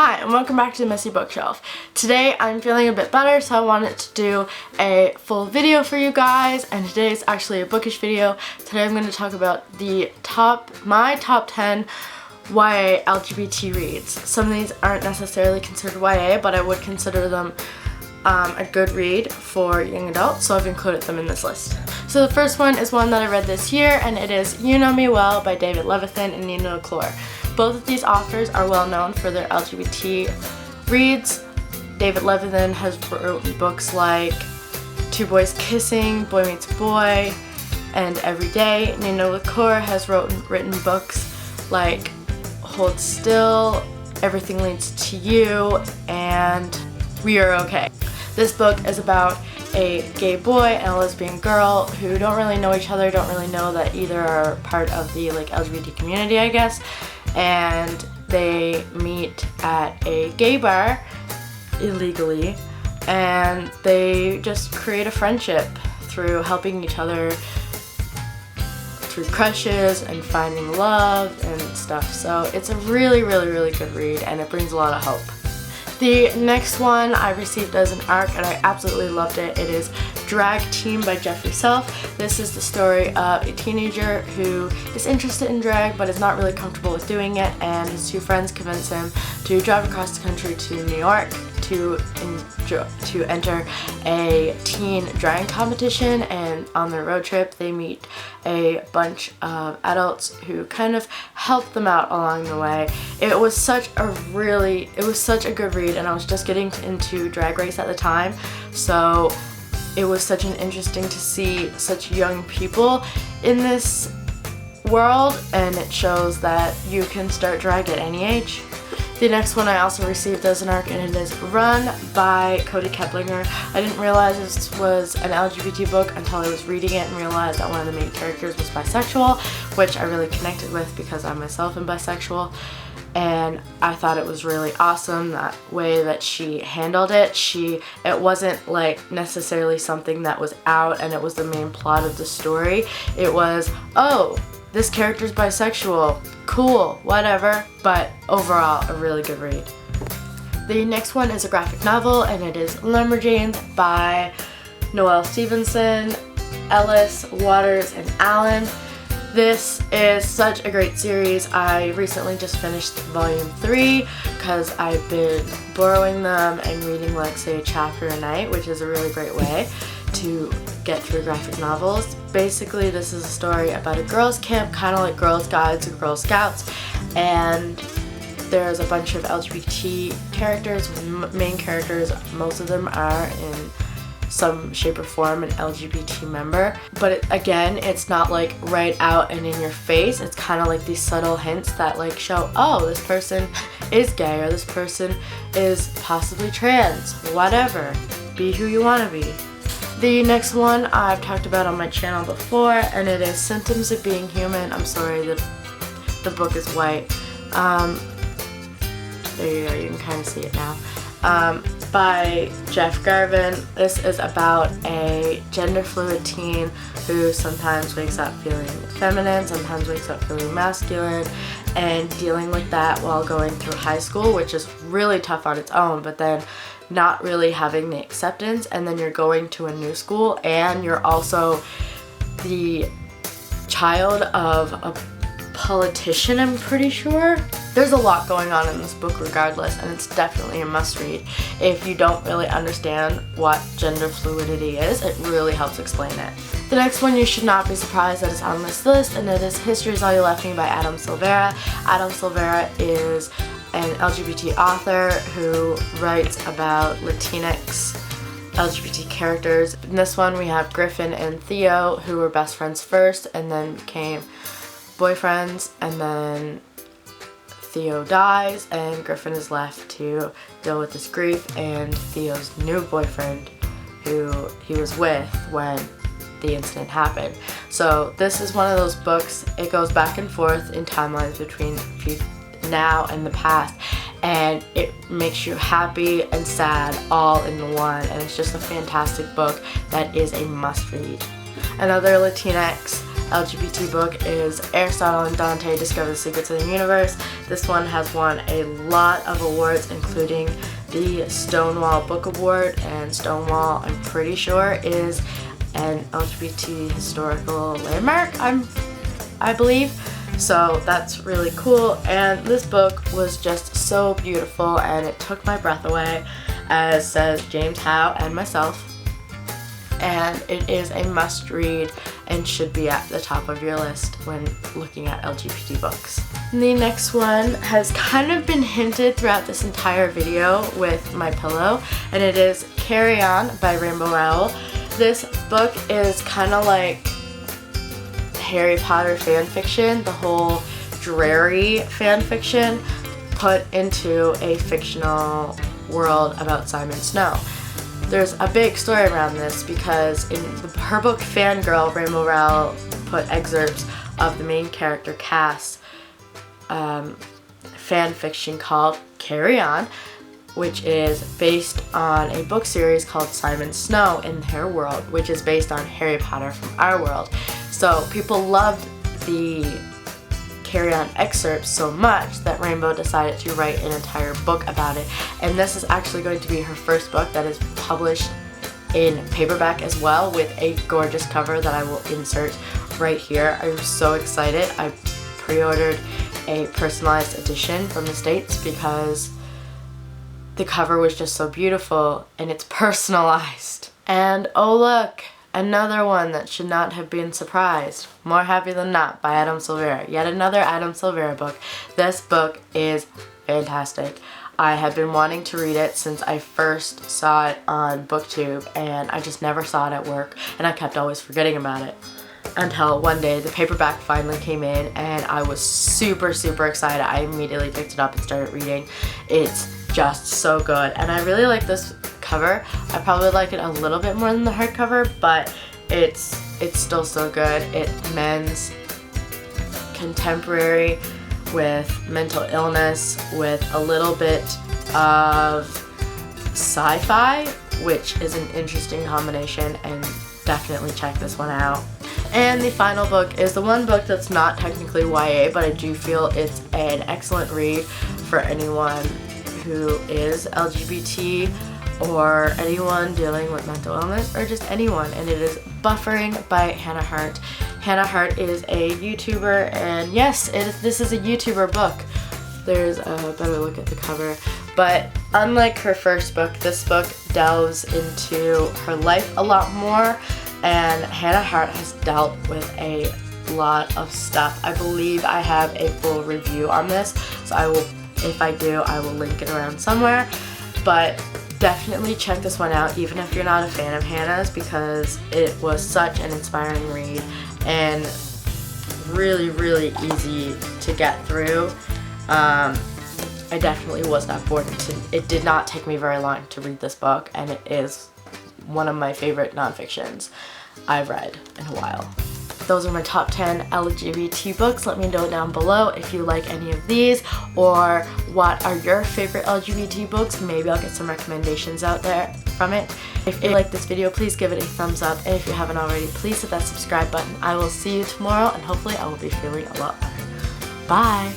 Hi and welcome back to the Messy Bookshelf. Today I'm feeling a bit better, so I wanted to do a full video for you guys, and today is actually a bookish video. Today I'm going to talk about my top 10 YA LGBT reads. Some of these aren't necessarily considered YA, but I would consider them a good read for young adults, so I've included them in this list. So the first one is one that I read this year, and it is You Know Me Well by David Levithan and Nina LaCour. Both of these authors are well known for their LGBT reads. David Levithan has written books like Two Boys Kissing, Boy Meets Boy, and Every Day. Nina LaCour has written books like Hold Still, Everything Leads to You, and We Are Okay. This book is about a gay boy and a lesbian girl who don't really know each other, don't really know that either are part of the LGBT community, I guess, and they meet at a gay bar illegally, and they just create a friendship through helping each other through crushes and finding love and stuff. So it's a really good read, and it brings a lot of hope. The next one I received as an ARC, and I absolutely loved it. It is Drag Team by Jeffrey Self. This is the story of a teenager who is interested in drag but is not really comfortable with doing it, and his two friends convince him to drive across the country to New York to enter a teen drag competition. And on their road trip they meet a bunch of adults who kind of help them out along the way. It was such a good read, and I was just getting into Drag Race at the time, so it was such an interesting to see such young people in this world, and it shows that you can start drag at any age. The next one I also received as an ARC, and it is Run by Cody Keplinger. I didn't realize this was an LGBT book until I was reading it and realized that one of the main characters was bisexual, which I really connected with because I myself am bisexual. And I thought it was really awesome that way that she handled it. It wasn't like necessarily something that was out and it was the main plot of the story. It was, oh, this character's bisexual, cool, whatever, but overall a really good read. The next one is a graphic novel, and it is Lumberjanes by Noelle Stevenson, Ellis, Waters, and Allen. This is such a great series. I recently just finished volume 3 because I've been borrowing them and reading like say a chapter a night, which is a really great way to get through graphic novels. Basically this is a story about a girls camp, kind of like Girls Guides and Girl Scouts, and there's a bunch of LGBT characters, main characters. Most of them are in some shape or form an LGBT member, but again, it's not like right out and in your face. It's kind of like these subtle hints that like show, oh, this person is gay, or this person is possibly trans, whatever. Be who you want to be. The next one I've talked about on my channel before, and it is Symptoms of Being Human. I'm sorry, the book is white. There you go, you can kind of see it now. By Jeff Garvin. This is about a gender fluid teen who sometimes wakes up feeling feminine, sometimes wakes up feeling masculine, and dealing with that while going through high school, which is really tough on its own, but then not really having the acceptance, and then you're going to a new school and you're also the child of a politician, I'm pretty sure. There's a lot going on in this book regardless, and it's definitely a must-read. If you don't really understand what gender fluidity is, it really helps explain it. The next one you should not be surprised that it's on this list, and it is History Is All You Left Me by Adam Silvera. Adam Silvera is an LGBT author who writes about Latinx LGBT characters. In this one we have Griffin and Theo, who were best friends first and then became boyfriends, and then Theo dies and Griffin is left to deal with this grief and Theo's new boyfriend who he was with when the incident happened. So this is one of those books, it goes back and forth in timelines between now and the past, and it makes you happy and sad all in one, and it's just a fantastic book that is a must read. Another Latinx LGBT book is Aristotle and Dante Discover the Secrets of the Universe. This one has won a lot of awards, including the Stonewall Book Award, and Stonewall, I'm pretty sure, is an LGBT historical landmark, I believe. So that's really cool, and this book was just so beautiful and it took my breath away, as says James Howe and myself. And it is a must read and should be at the top of your list when looking at LGBT books. The next one has kind of been hinted throughout this entire video with my pillow, and it is Carry On by Rainbow Rowell. This book is kind of like Harry Potter fan fiction, the whole dreary fan fiction put into a fictional world about Simon Snow. There's a big story around this because in her book Fangirl, Rainbow Rowell put excerpts of the main character Cass' fan fiction called Carry On, which is based on a book series called Simon Snow in Her World, which is based on Harry Potter from our world. So people loved the Carry On excerpts so much that Rainbow decided to write an entire book about it, and this is actually going to be her first book that is published in paperback as well, with a gorgeous cover that I will insert right here. I'm so excited. I pre-ordered a personalized edition from the States because the cover was just so beautiful and it's personalized. And oh look, another one that should not have been surprised. More Happy Than Not by Adam Silvera. Yet another Adam Silvera book. This book is fantastic. I have been wanting to read it since I first saw it on BookTube, and I just never saw it at work, and I kept always forgetting about it. Until one day the paperback finally came in and I was super excited. I immediately picked it up and started reading. It's just so good, and I really like this cover. I probably like it a little bit more than the hardcover, but it's still so good. It mends contemporary with mental illness with a little bit of sci-fi, which is an interesting combination, and definitely check this one out. And the final book is the one book that's not technically YA, but I do feel it's an excellent read for anyone who is LGBT or anyone dealing with mental illness, or just anyone, and it is Buffering by Hannah Hart. Hannah Hart is a YouTuber, and yes, this is a YouTuber book. There's a better look at the cover. But unlike her first book, this book delves into her life a lot more, and Hannah Hart has dealt with a lot of stuff. I believe I have a full review on this, so I will, if I do, I will link it around somewhere. But definitely check this one out, even if you're not a fan of Hannah's, because it was such an inspiring read and really easy to get through. I definitely was not bored. It did not take me very long to read this book, and it is one of my favorite nonfictions I've read in a while. Those are my top 10 LGBT books. Let me know down below if you like any of these, or what are your favorite LGBT books. Maybe I'll get some recommendations out there from it. If you like this video, please give it a thumbs up, and if you haven't already, please hit that subscribe button. I will see you tomorrow, and hopefully I will be feeling a lot better. Bye!